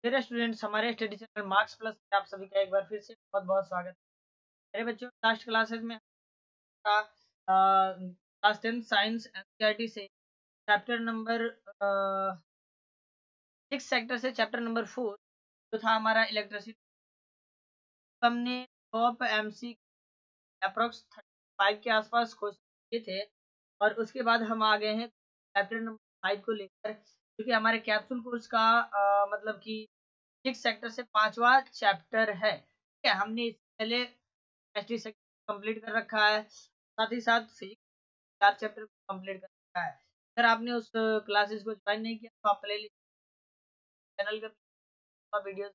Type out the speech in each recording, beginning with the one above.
मेरे स्टूडेंट्स हमारे study channel marks plus में आप सभी का एक बार फिर से बहुत बहुत स्वागत है। मेरे बच्चों, लास्ट क्लासेस में का क्लास 10 साइंस एनसीईआरटी से चैप्टर नंबर 6 सेक्टर से चैप्टर नंबर 4 जो था हमारा इलेक्ट्रिसिटी, हमने टॉप एमसी अप्रोक्स 35 के आसपास क्वेश्चन किए थे। और उसके बाद हम आ गए हैं चैप्टर नंबर 5 को लेकर, क्योंकि हमारे कैप्सूल कोर्स का मतलब कि 6 सेक्टर से 5वां चैप्टर है। ठीक है, हमने इससे पहले केमिस्ट्री सेक्टर कंप्लीट कर रखा है, साथ ही साथ फिजिक्स 4 चैप्टर कंप्लीट कर रखा है। अगर आपने उस क्लासेस को ज्वाइन नहीं किया तो आप प्ले लिस्ट चैनल का वीडियो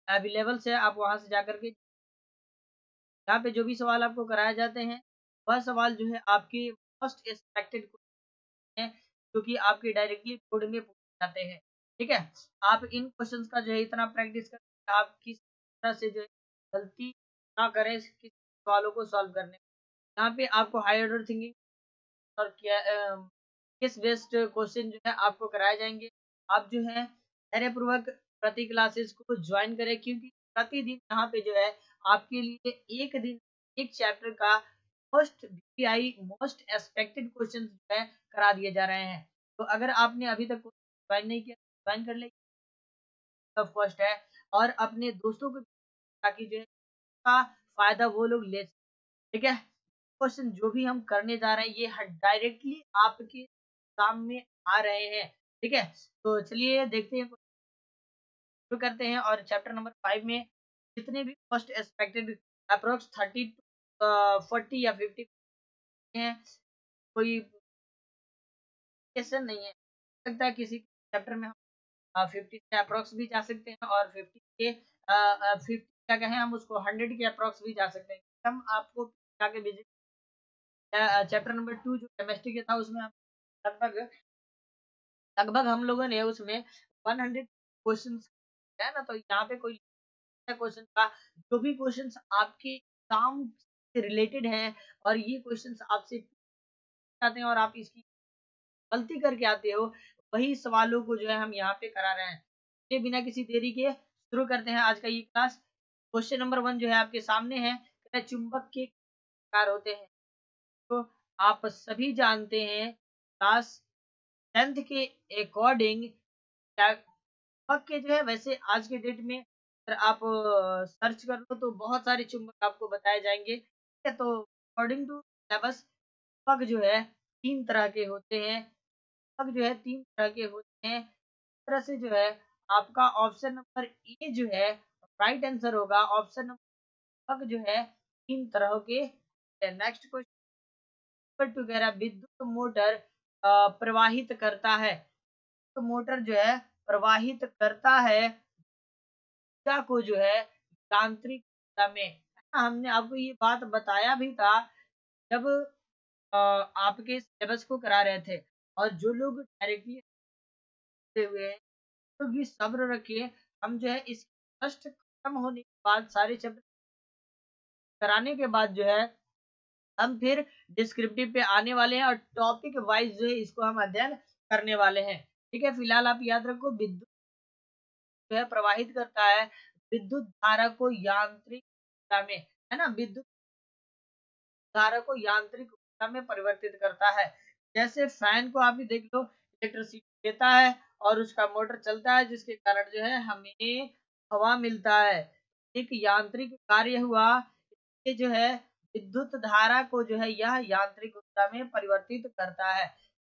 अवेलेबल है, आप वहां से जाकर के यहाँ पे जो भी सवाल आपको कराए जाते हैं वह सवाल जो है आपके मोस्ट एक्सपेक्टेड हैं, जो कि आपके डायरेक्टली बोर्ड में पूछे जाते हैं। ठीक है, आप इन क्वेश्चंस का जो है इतना प्रैक्टिस करें, आप किस तरह से जो है गलती ना करें किस सवालों को सॉल्व करने में। यहाँ पे आपको हाई ऑर्डर थिंकिंग और क्या किस बेस्ड क्वेश्चन जो है आपको कराए जाएंगे। आप जो है धैर्यपूर्वक प्रति क्लासेस को ज्वाइन करें, क्योंकि प्रतिदिन यहाँ पे जो है आपके लिए एक दिन एक चैप्टर का most VI most expected question जो है करा दिए जा रहे हैं। तो अगर आपने अभी तक ज्वाइन नहीं किया ज्वाइन कर ले, फर्स्ट है, और अपने दोस्तों को ताकि जो है का फायदा वो लोग ले। ठीक है, क्वेश्चन जो भी हम करने जा रहे हैं ये डायरेक्टली आपके सामने आ रहे हैं। ठीक है, तो चलिए देखते हैं, शुरू करते हैं। और चैप्टर नंबर 5 में जितने भी फर्स्ट एक्सपेक्टेड अप्रोक्स 30 40 या 50 हैं, कोई क्वेश्चन नहीं है, सकता है किसी चैप्टर में हम 50 के अप्रोक्स भी जा सकते हैं और 50 के 50 क्या कहें, हम उसको 100 के अप्रोक्स भी जा सकते हैं। हम आपको जाके विजिट चैप्टर नंबर 2 जो केमिस्ट्री के था उसमें हम लगभग लगभग हम लोगों ने उसमें 100 क्वेश्चन है ना। तो यहाँ पे कोई क्वेश्चन का जो भी क्वेश्चन आपके काम से रिलेटेड है और ये क्वेश्चन आपसे आते हैं और आप इसकी गलती करके आते हो, वही सवालों को जो है हम यहाँ पे करा रहे हैं। ये बिना किसी देरी के शुरू करते हैं आज का ये क्लास। क्वेश्चन नंबर 1 जो है आपके सामने है, चुंबक के प्रकार होते हैं। तो आप सभी जानते हैं क्लास 10th के अकॉर्डिंग चुंबक के जो है, वैसे आज के डेट में अगर आप सर्च कर लो तो बहुत सारे चुंबक आपको बताए जाएंगे। ठीक है, तो अकॉर्डिंग टू सिलेबस चुंबक जो है 3 तरह के होते हैं। चुंबक जो है 3 तरह के होते हैं। इस तरह से जो है आपका ऑप्शन नंबर ए जो है राइट आंसर होगा। ऑप्शन नंबर जो है 3 तरह के। नेक्स्ट क्वेश्चन टुगेदर विद्युत मोटर प्रवाहित करता है। तो मोटर जो है प्रवाहित करता है ऊर्जा को जो है यांत्रिक ऊर्जा में, है ना। हमने आपको ये बात बताया भी था जब आपके सिलेबस को करा रहे थे। और जो लोग डायरेक्टली हुए हैं तो भी सब्र रखिए, हम जो है इस फर्स्ट खत्म होने के बाद सारे चैप्टर कराने के बाद जो है हम फिर डिस्क्रिप्टिव पे आने वाले हैं और टॉपिक वाइज जो है इसको हम अध्ययन करने वाले हैं। ठीक है, फिलहाल आप याद रखो विद्युत जो है प्रवाहित करता है विद्युत धारा को यांत्रिक ऊर्जा में, है ना। विद्युत धारा को यांत्रिक ऊर्जा में परिवर्तित करता है। जैसे फैन को आप भी देख लो, इलेक्ट्रिसिटी देता है और उसका मोटर चलता है, जिसके कारण जो है हमें हवा मिलता है। एक यांत्रिक कार्य हुआ, ये जो है विद्युत धारा को जो है यह यांत्रिक ऊर्जा में परिवर्तित करता है।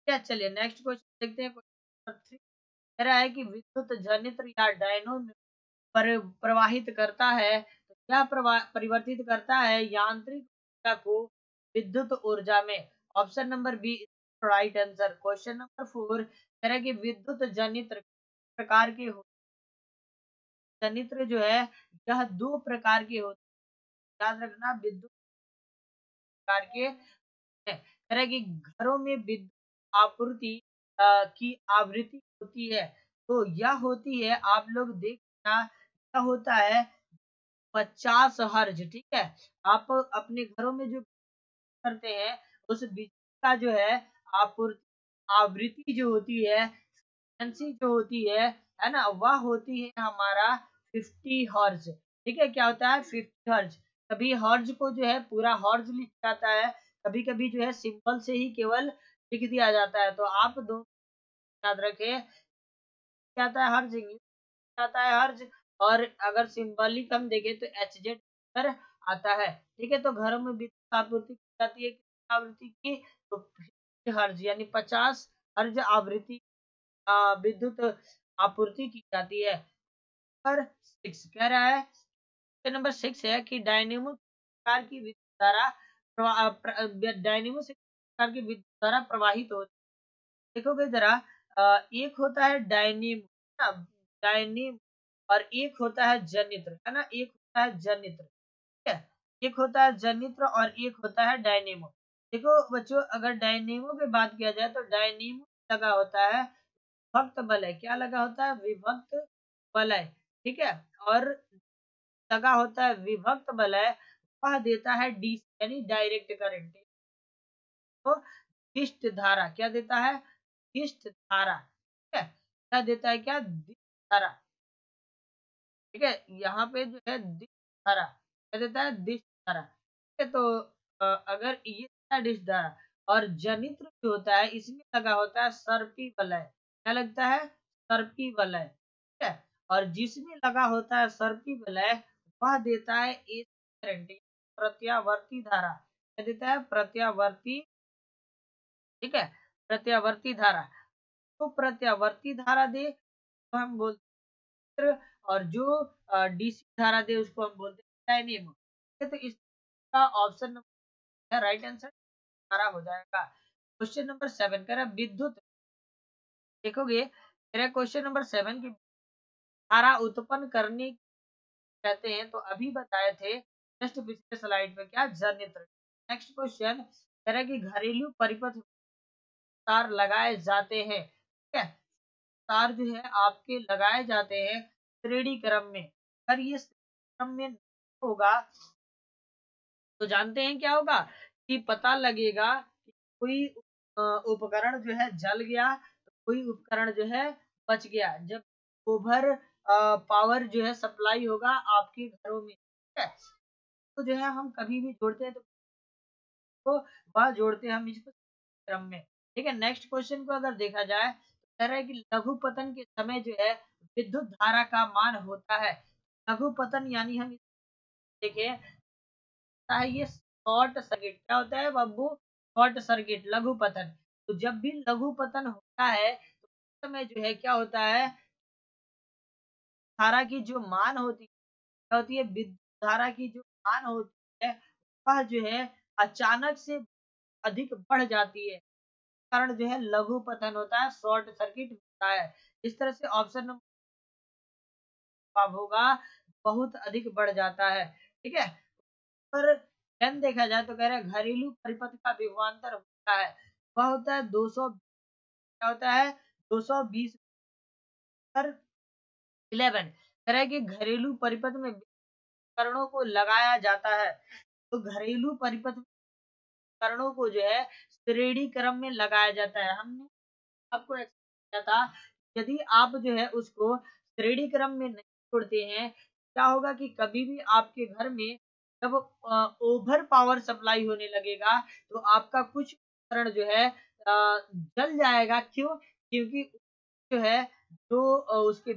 क्या, चलिए नेक्स्ट क्वेश्चन देखते हैं। क्वेश्चन कह रहा है कि विद्युत जनित्र या डायनो प्रवाहित करता है, तो क्या परिवर्तित करता है यांत्रिक ऊर्जा को विद्युत ऊर्जा में। Option number B right answer. Question number 4 कह रहा है कि विद्युत जनित्र प्रकार के जनित्र जो है यह 2 प्रकार के होते हैं। याद रखना, विद्युत प्रकार के हैं। कह रहा है कि घरों में विद्युत आपूर्ति की आवृत्ति होती है, तो यह होती है, आप लोग देखना, यह होता है 50 हर्ज। ठीक है, आप अपने घरों में जो करते हैं उस बिजली का जो है आपूर्ति आवृत्ति जो होती है फ्रीक्वेंसी जो होती है ना, वह होती है हमारा 50 हर्ट्ज। ठीक है, क्या होता है 50 हर्ट्ज। कभी हर्ट्ज को जो है पूरा हर्ट्ज लिखा जाता है, कभी कभी जो है सिंपल से ही केवल लिख दिया जाता है। तो आप दो याद रखें, क्या आता है हर्ट्ज, इंग्लिश आता है हर्ट्ज, और अगर सिंबलिक हम देखें तो एचजेड पर आता है। ठीक है, तो घरों में विद्युत आपूर्ति की जाती है कितनी आवृत्ति की, तो 50 हर्ट्ज यानी 50 हर्ट्ज आवृत्ति विद्युत आपूर्ति की जाती है। नंबर 6 कह रहा है, नंबर 6 है कि डायनेमो प्रकार की विद्युत धारा डायनेमो से प्रकार की विद्युत धारा प्रवाहित होती है। देखोगे जरा, एक होता है डायनेमो, डायनेमो, और एक होता है जनित्र, है ना, एक होता है जनित्र। ठीक है, एक होता है जनित्र और एक होता है डायनेमो। देखो बच्चों, अगर डायनेमो की बात किया जाए तो डायनेमो लगा होता है विभक्त बलय, क्या लगा होता है विभक्त बलय। ठीक है, और लगा होता है विभक्त बलय, वह देता है डीसी यानी डायरेक्ट करंट। तो दिष्ट धारा क्या देता है, दिष्ट धारा। ठीक है, क्या देता है, क्या दिष्ट धारा। ठीक है, यहाँ पे जो है दिष्ट धारा क्या देता है, दिष्ट धारा। ठीक है, तो अगर ये दिष्ट धारा, और जनित्र जो होता है इसमें लगा होता है सर्पी वलय, क्या लगता है सर्पी वलय। ठीक है, और जिसमें लगा होता है सर्पी वलय वह देता है एसी करंट, प्रत्यावर्ती धारा। क्या देता है, प्रत्यावर्ती। ठीक है, प्रत्यावर्ती धारा। तो प्रत्यावर्ती धारा दे तो हम बोलते हैं, और जो डीसी धारा दे उसको हम बोलते हैं डायनेमो। ठीक है, तो इसका ऑप्शन नंबर राइट आंसर हमारा हो जाएगा। क्वेश्चन नंबर 7 कह रहा है विद्युत, देखोगे मेरा क्वेश्चन नंबर 7 की धारा उत्पन्न करने कहते हैं, तो अभी बताए थे जस्ट पिछले स्लाइड में, क्या जनित्र। नेक्स्ट क्वेश्चन कह रहा है कि घरेलू परिपथ तार लगाए जाते हैं। ठीक है, तार जो है आपके लगाए जाते हैं श्रेणी क्रम में। अगर ये क्रम में नहीं होगा तो जानते हैं क्या होगा, कि पता लगेगा कि कोई उपकरण जो है जल गया, तो कोई उपकरण जो है बच गया। जब ओवर पावर जो है सप्लाई होगा आपके घरों में, ठीक है, तो जो है हम कभी भी जोड़ते हैं तो वह जोड़ते हैं हम इसको क्रम में। ठीक है, नेक्स्ट क्वेश्चन को अगर देखा जाए तो कह रहा है कि लघु पतन के समय जो है विद्युत धारा का मान होता है। लघु पतन यानी हम देखें है ये शॉर्ट सर्किट, क्या होता है बब्बू, शॉर्ट सर्किट लघु पतन। तो जब भी लघु पतन होता है तो उस समय जो है क्या होता है, धारा की जो मान होती है, क्या होती है, विद्युत धारा की जो मान होती है वह जो है अचानक से अधिक बढ़ जाती है, कारण जो है लघु पतन होता है, शॉर्ट सर्किट होता है। इस तरह से ऑप्शन नंबर होगा बहुत अधिक बढ़ जाता है। ठीक है, पर टेन देखा जाए तो कह रहे हैं घरेलू परिपथ का विभवांतर होता है, वह होता है 200, क्या होता है 220 पर 11। कह रहा है कि घरेलू परिपथ में उपकरणों को लगाया जाता है, तो घरेलू परिपथ उपकरणों को जो है श्रेणी क्रम में लगाया जाता है। हमने आपको किया था, यदि आप जो है उसको श्रेणी क्रम में नहीं जोड़ते हैं, क्या होगा कि कभी भी आपके घर में जब ओवर पावर सप्लाई होने लगेगा तो आपका कुछ उपकरण जो है जल जाएगा। क्यों, क्योंकि जो है जो उसके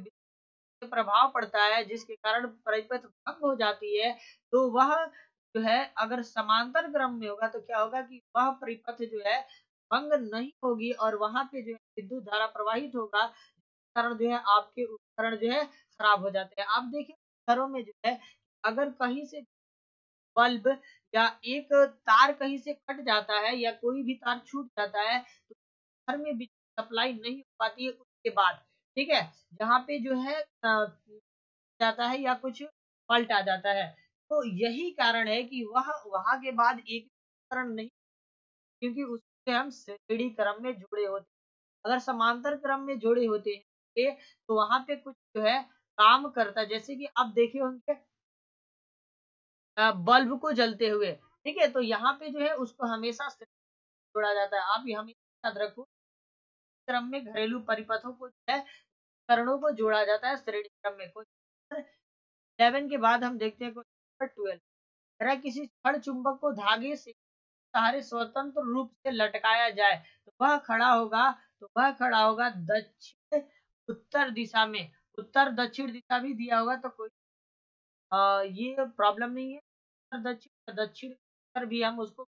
प्रभाव पड़ता है जिसके कारण परिपथ भंग हो जाती है, तो वह जो है अगर समांतर क्रम में होगा तो क्या होगा कि वह परिपथ जो है भंग नहीं होगी और वहां पे जो है विद्युत धारा प्रवाहित होगा, कारण जो है आपके उपकरण जो है खराब हो जाते हैं। आप देखिए घरों में जो है अगर कहीं से बल्ब या एक तार कहीं से कट जाता है या कोई भी तार छूट जाता है तो घर में बिजली सप्लाई नहीं हो पाती है उसके बाद। ठीक है, जहाँ पे जो है जाता है या कुछ फॉल्ट आ जाता है, तो यही कारण है कि वह वहां के बाद एक उपकरण नहीं, क्योंकि उससे हम श्रेणी क्रम में जुड़े होते हैं। अगर समांतर क्रम में जुड़े होते हैं तो वहां पे कुछ जो है काम करता है, जैसे कि आप देखे होंगे बल्ब को जलते हुए। ठीक है, तो यहाँ पे जो है उसको हमेशा से जोड़ा जाता है। आप हमेशा याद रखो क्रम में घरेलू परिपथों को जो है उपकरणों को जोड़ा जाता है श्रेणी क्रम में। क्वेश्चन 11 के बाद हम देखते हैं क्वेश्चन 12। अगर किसी छड़ चुंबक को धागे से सहारे स्वतंत्र रूप से लटकाया जाए तो वह खड़ा होगा दक्षिण उत्तर दिशा में। उत्तर दक्षिण दिशा भी दिया होगा तो कोई ये प्रॉब्लम नहीं है। उत्तर दक्षिण दक्षिण उत्तर भी हम उसको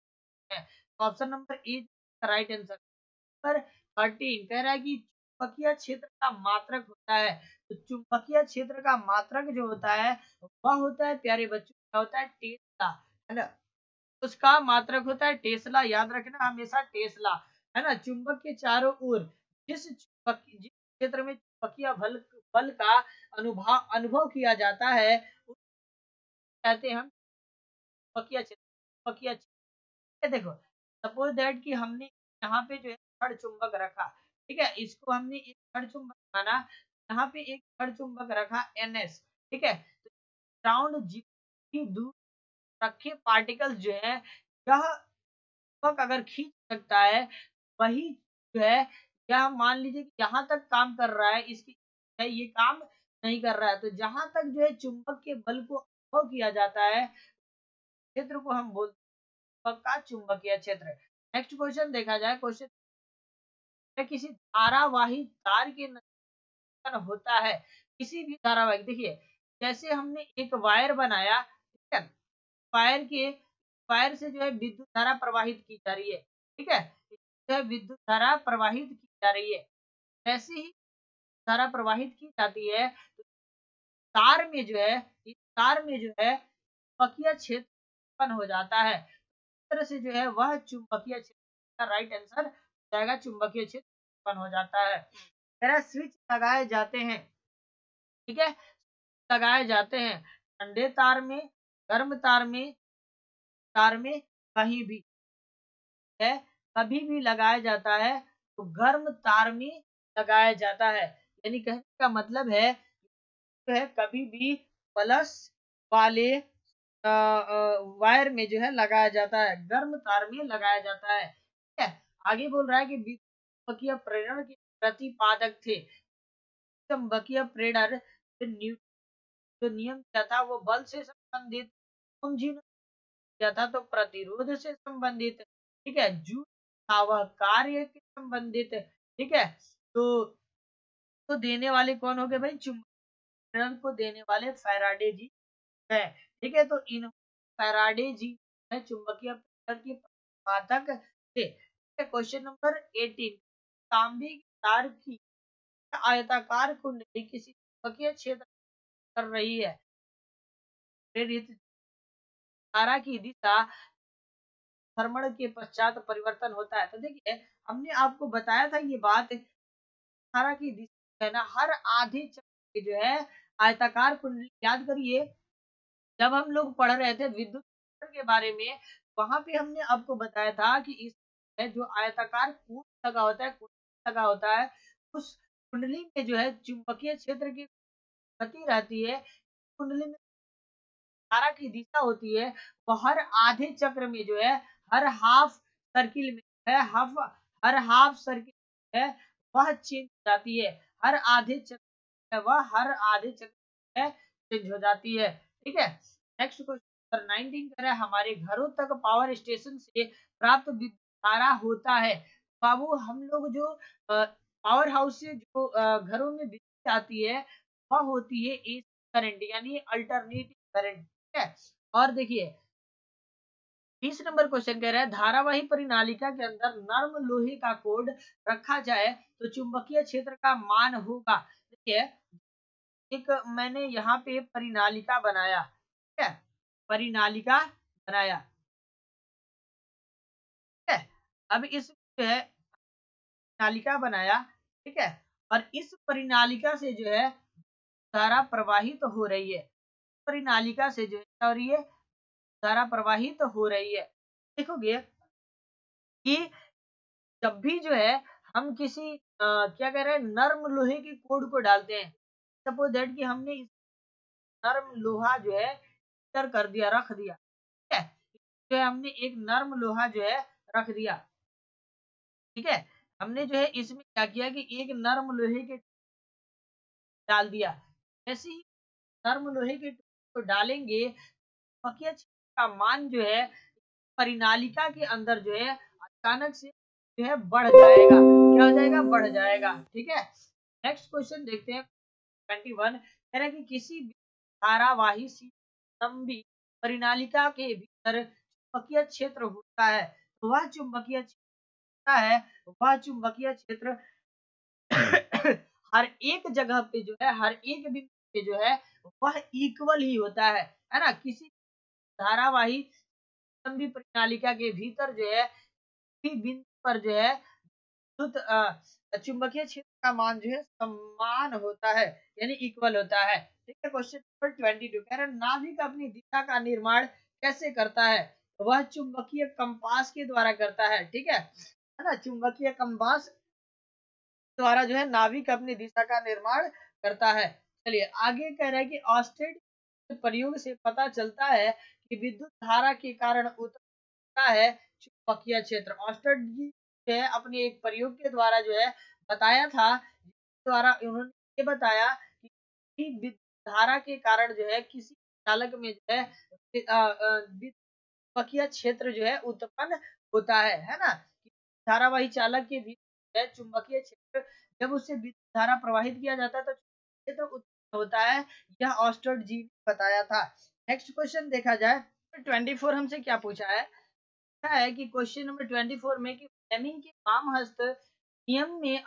है। Option number A right answer. Number 13 कह रहा है कि चुंबकीय क्षेत्र का मात्रक होता है। तो चुंबकीय क्षेत्र का मात्रक जो होता है वह होता है प्यारे बच्चों क्या होता है टेस्ला, है ना। उसका मात्रक होता है टेस्ला, याद रखना हमेशा टेस्ला, है ना। चुंबक के चारों ओर जिस क्षेत्र में चुंबकीय बल का अनुभव किया जाता है उसे कहते हैं हम चुंबकीय क्षेत्र। चुंबकीय क्षेत्र देखो सपोज दैट कि हमने यहाँ पे जो है छड़ चुंबक रखा, ठीक है, इसको हमने एक छड़ चुंबक माना, यहाँ पे एक छड़ चुंबक रखा NS, ठीक है। तो राउंड जितनी दूर रखे पार्टिकल्स जो है यह चुंबक अगर खींच सकता है वही जो है यह मान लीजिए कि यहाँ तक काम कर रहा है, इसकी है ये काम नहीं कर रहा है। तो जहां तक जो है चुंबक के बल को अनुभव किया जाता है क्षेत्र को हम बोलते हैं चुंबक का चुंबकीय क्षेत्र। नेक्स्ट क्वेश्चन देखा जाए, क्वेश्चन किसी धारावाही तार के नजदीक होता है, किसी भी धारावाही देखिए जैसे हमने एक वायर बनाया, ठीक है, वायर से जो है विद्युत धारा प्रवाहित की जा रही है, ठीक है, जो है विद्युत धारा प्रवाहित की जा रही है। जैसे ही धारा प्रवाहित की जाती है तो तार में जो है इस तार में जो है चुंबकीय क्षेत्र उत्पन्न हो जाता है। इस तरह से जो है वह चुंबकीय क्षेत्र का राइट आंसर हो जाएगा, चुंबकीय क्षेत्र उत्पन्न हो जाता है। तरह स्विच लगाए जाते हैं, ठीक है, लगाए जाते हैं ठंडे तार में, गर्म तार में कहीं भी है, कभी भी लगाया जाता है तो गर्म तार में लगाया जाता है। यानी कहने का मतलब है जो है कभी भी प्लस वाले वायर में जो है लगाया जाता है, गर्म तार में लगाया जाता है, ठीक है। आगे बोल रहा है कि चुंबकीय प्रेरण के प्रतिपादक थे। चुंबकीय प्रेरण जो नियम क्या था वो बल से संबंधित, जी ने किया था तो प्रतिरोध से संबंधित, ठीक है, जू था वह कार्य के संबंधित, ठीक है। तो देने वाले कौन हो गए भाई, चुंबकीय को देने वाले फैराडे जी है, ठीक है। तो इन फैराडे जी है चुंबकीय प्रेरण के प्रतिपादक थे। क्वेश्चन नंबर 18 तांबे की तार की आयताकार कुंडली किसी चुंबकीय क्षेत्र कर रही है, प्रेरित धारा की दिशा भ्रमण के पश्चात परिवर्तन होता है। तो देखिए हमने आपको बताया था ये बात, धारा की दिशा है ना हर आधे चक्र की जो है आयताकार कुंडली, याद करिए जब हम लोग पढ़ रहे थे विद्युत के बारे में वहां पे हमने आपको बताया था कि इस जो आयताकार कुंड लगा होता है, कुंडली लगा होता है, उस कुंडली में जो है चुंबकीय क्षेत्र की गति रहती है। कुंडली में धारा की दिशा होती है वो हर आधे चक्र में जो है हर हाफ सर्किल में है, हर हाफ सर्किल है वह चेंज हो जाती है, हर आधे चक्र है वह हर आधे चक्र है चेंज हो जाती है, ठीक है। नेक्स्ट क्वेश्चन 19 कह रहा है हमारे घरों तक पावर स्टेशन से प्राप्त विद्युत धारा होता है। बाबू हम लोग जो पावर हाउस से जो घरों में बिजली आती है वह होती है एसी करंट यानी अल्टरनेटिंग करंट, ठीक है। और देखिए 20 नंबर क्वेश्चन कह रहा है धारावाही परिनालिका के अंदर नर्म लोहे का कोड रखा जाए तो चुंबकीय क्षेत्र का मान होगा। देखिए एक मैंने यहाँ पे परिनालिका बनाया, ठीक है, परिनालिका बनाया, ठीक है। अब इस जो है परिनालिका बनाया, ठीक है, और इस परिनालिका से जो है धारा प्रवाहित हो रही है, परिनालिका से जो है क्या हो रही है धारा प्रवाहित हो रही है। देखोगे कि जब भी जो है हम किसी क्या कह रहे हैं नर्म लोहे के कोड को डालते हैं, सपोज दैट कि हमने इस नर्म लोहा जो है कर दिया, रख दिया, ठीक है, जो है हमने एक नर्म लोहा जो है रख दिया, ठीक है। हमने जो है इसमें क्या किया कि एक नर्म लोहे के डाल दिया। जैसे ही नर्म लोहे के को डालेंगे, चुंबकीय क्षेत्र का मान जो है परिनालिका के अंदर जो है अचानक से जो है बढ़ जाएगा। क्या हो जाएगा? बढ़ जाएगा। ठीक है, नेक्स्ट क्वेश्चन देखते हैं 21। कह रहा है कि किसी भी धारावाही स्तंभी परिनालिका के भीतर चुंबकीय क्षेत्र होता है, तो वह चुंबकीय क्षेत्र है, वह चुंबकीय क्षेत्र हर एक जगह पे जो है, हर एक बिंदु पे जो है वह इक्वल ही होता है ना। किसी धारावाही स्तंभी परिनालिका के भीतर जो है बिंदु पर जो है चुंबकीय क्षेत्र का मान जो है समान होता है, यानी इक्वल होता है। ठीक है, क्वेश्चन नंबर 22 कह रहा है नाभिक अपनी दिशा का निर्माण कैसे करता है? वह चुंबकीय कंपास के द्वारा करता है। ठीक है ना, चुंबकीय कंपास द्वारा जो है नाभिक अपनी दिशा का निर्माण करता है। चलिए आगे कह रहा है कि ऑस्टेड के प्रयोग से पता चलता है कि विद्युत धारा के कारण उत्पन्न है चुंबकीय क्षेत्र। ऑस्टेड जी जो है अपने एक प्रयोग के द्वारा जो है बताया था, द्वारा उन्होंने ये बताया कि विद्युत धारा के कारण जो है किसी चालक में जो है चुंबकीय क्षेत्र जो है उत्पन्न होता है ना। धारावाही चालक के भीतर चुंबकीय क्षेत्र जब उससे विद्युत धारा प्रवाहित किया जाता है तो क्षेत्र उत्पन्न होता है। यह ऑस्टर्ड जी ने बताया था। नेक्स्ट क्वेश्चन देखा जाए 24 हमसे क्या पूछा है कि क्वेश्चन नंबर 24 में कि फ्लेमिंग के वाम हस्त नियम में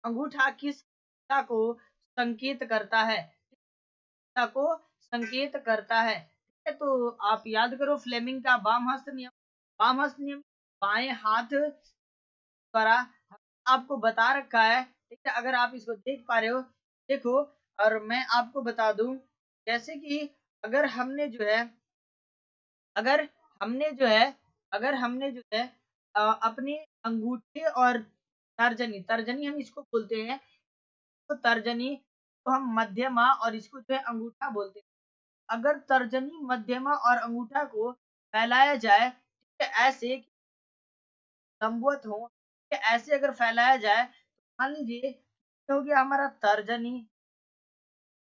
अंगूठा किस दिशा को संकेत करता है? दिशा को संकेत करता है। ठीक है, तो आप याद करो फ्लेमिंग का वाम हस्त नियम। वाम हस्त नियम बाएं हाथ द्वारा आपको बता रखा है। ठीक है, अगर आप इसको देख पा रहे हो देखो, और मैं आपको बता दूं जैसे कि अगर हमने जो है अगर हमने जो है अगर हमने जो है अपने अंगूठे और तर्जनी तर्जनी हम इसको बोलते हैं, तो तर्जनी तो हम मध्यमा और इसको जो है अंगूठा बोलते हैं। अगर तर्जनी मध्यमा और अंगूठा को फैलाया जाए, ठीक है, ऐसे लंबवत हो, ठीक है, ऐसे अगर फैलाया जाए तो मान लीजिए ये हो गया हमारा तर्जनी,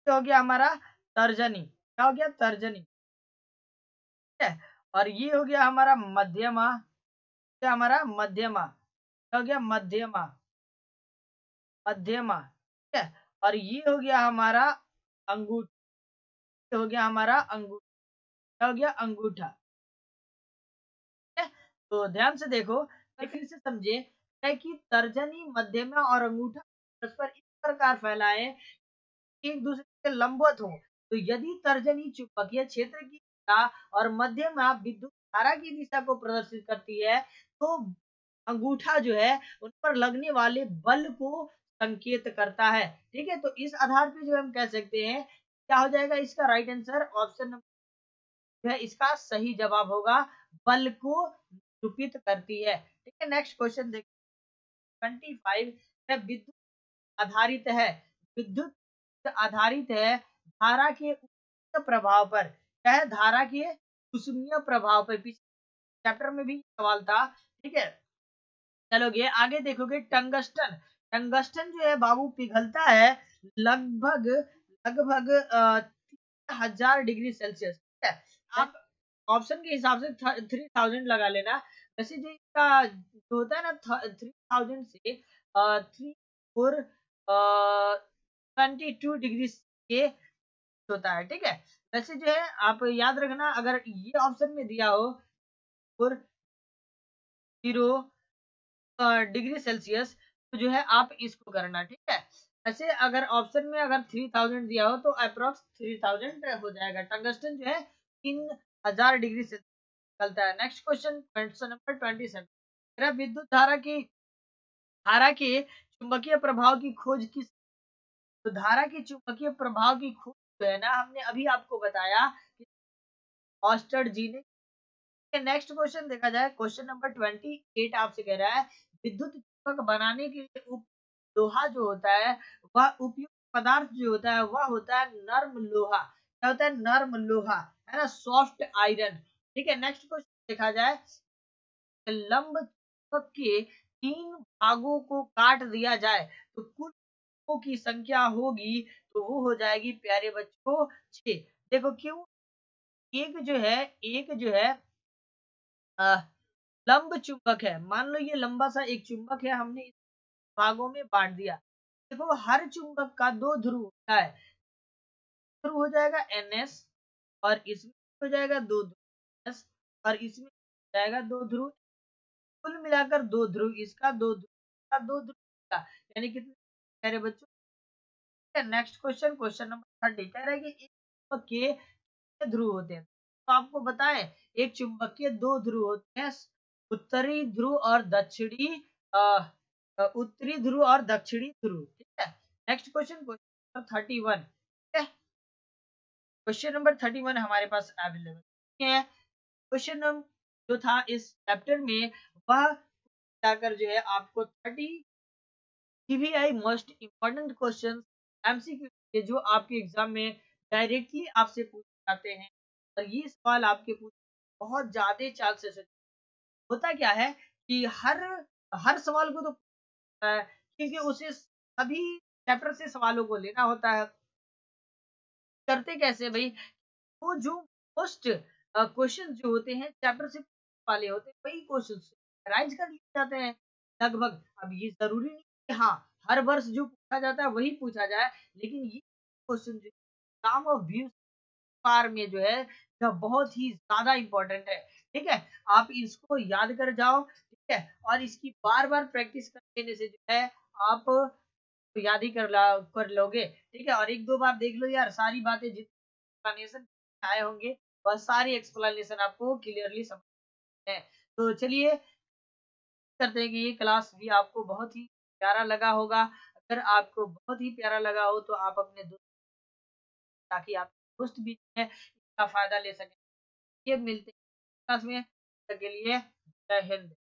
ये हो गया हमारा तर्जनी, क्या हो गया? तर्जनी। ठीक है, और ये हो गया हमारा मध्यमा, क्या हमारा मध्यमा, क्या हो गया? मध्यमा, मध्यमा। ठीक है, और ये हो गया हमारा अंगूठा, हो गया हमारा अंगूठा, क्या हो गया? अंगूठा। है? तो ध्यान से देखो, फिर से समझे है कि तर्जनी मध्यमा और अंगूठा परस्पर इस प्रकार फैलाए एक दूसरे के लंबवत हो। तो यदि तर्जनी चुंबकीय क्षेत्र की दिशा और मध्यमा विद्युत धारा की दिशा को प्रदर्शित करती है, तो अंगूठा जो है उन पर लगने वाले बल को संकेत करता है। ठीक है, तो इस आधार पे जो हम कह सकते हैं क्या हो जाएगा इसका राइट आंसर? ऑप्शन नंबर जो है इसका सही जवाब होगा, बल को निरूपित करती है। ठीक है, नेक्स्ट क्वेश्चन देखिए 25 विद्युत आधारित है, विद्युत आधारित है धारा के ऊष्मीय प्रभाव पर। क्या है? धारा के ऊष्मीय प्रभाव पर। पिछले चैप्टर में भी सवाल था। ठीक है, चलोगे आगे देखोगे टंगस्टन। टंगस्टन जो है बाबू पिघलता है लगभग लगभग 3000 डिग्री सेल्सियस। ठीक है, आप ऑप्शन के हिसाब से 3000 लगा लेना। वैसे जो इसका जो होता है ना 3000 से 22 डिग्री के होता है। ठीक है, वैसे जो है आप याद रखना अगर ये ऑप्शन में दिया हो और 0 डिग्री सेल्सियस तो जो है आप इसको करना। ठीक है, ऐसे अगर ऑप्शन में अगर 3000 दिया हो तो अप्रोक्स 3000 हो जाएगा। टंगस्टन जो है 3000 डिग्री से निकलता है। नेक्स्ट क्वेश्चन क्वेश्चन नंबर 27 विद्युत धारा के चुंबकीय प्रभाव की खोज किस? तो धारा के चुंबकीय प्रभाव की खोज जो है ना हमने अभी आपको बताया कि ऑस्टर्ड जी ने। नेक्स्ट क्वेश्चन देखा जाए क्वेश्चन नंबर 28 आपसे कह रहा है विद्युत चुंबक बनाने के लिए लोहा जो होता है वह उपयुक्त पदार्थ जो होता है वह होता है नर्म लोहा। क्या होता है? नर्म लोहा, है ना, सॉफ्ट आयरन। ठीक है, नेक्स्ट क्वेश्चन देखा जाए लंब चुंबक के 3 भागों को काट दिया जाए तो कुल भागों की संख्या होगी, तो वो हो जाएगी प्यारे बच्चों 6। देखो क्यों? एक जो है अ, लंब चुंबक है। मान लो ये लंबा सा एक चुंबक है, हमने इस भागों में बांट दिया। देखो हर चुंबक का 2 ध्रुव होता है। ध्रुव हो जाएगा NS और इसमें हो जाएगा 2 ध्रुव S और इसमें हो जाएगा 2 ध्रुव। कुल मिलाकर 2 ध्रुव इसका, 2 ध्रुव इसका, 2 ध्रुव इसका, यानी कितने प्यारे बच्चों? नेक्स्ट क्वेश्चन, क्वेश्चन नंबर 30 कह रहा है कि एक चुंबक के कितने ध्रुव होते हैं? तो आपको बताएं, एक चुंबक के 2 ध्रुव होते हैं, उत्तरी ध्रुव और दक्षिणी अ, उत्तरी ध्रुव और दक्षिणी ध्रुव। ठीक है। Next question, question number 31। ठीक है। क्वेश्चन नंबर 31 हमारे पास अवेलेबल है। क्वेश्चन नंबर जो था इस चैप्टर में, वह जाकर जो है आपको 30 CBI most important question MCQ जो आपके एग्जाम में डायरेक्टली आपसे पूछे जाते हैं, और ये सवाल आपके पूछ बहुत ज्यादा चांसेस है। होता क्या है कि हर हर सवाल को तो क्योंकि उसे सभी चैप्टर से सवालों को लेना होता है। करते कैसे भाई? वो जो मोस्ट क्वेश्चन जो होते हैं चैप्टर से वाले होते हैं, वही क्वेश्चन राइज कर लिए जाते हैं लगभग। अब ये जरूरी नहीं कि हाँ हर वर्ष जो पूछा जाता है वही पूछा जाए, लेकिन ये क्वेश्चन जो एग्जाम ऑफ व्यू पार में जो है यह बहुत ही ज्यादा इंपॉर्टेंट है। ठीक है। आप इसको याद कर जाओ। ठीक है। और इसकी बार बार प्रैक्टिस कर लेने से जो है आप याद ही कर लोगे। ठीक है। और एक दो बार देख लो यार, सारी बातें जितनी एक्सप्लेनेशन आए होंगे वह सारी एक्सप्लेनेशन आपको क्लियरली समझ है। तो चलिए करते हैं कि ये क्लास भी आपको बहुत ही प्यारा लगा होगा। अगर आपको बहुत ही प्यारा लगा हो तो आप अपने दोस्त, ताकि आप दोस्त भी जो है इसका फायदा ले सकें। ये मिलते हैं क्लास में, तब तक के लिए जय हिंद।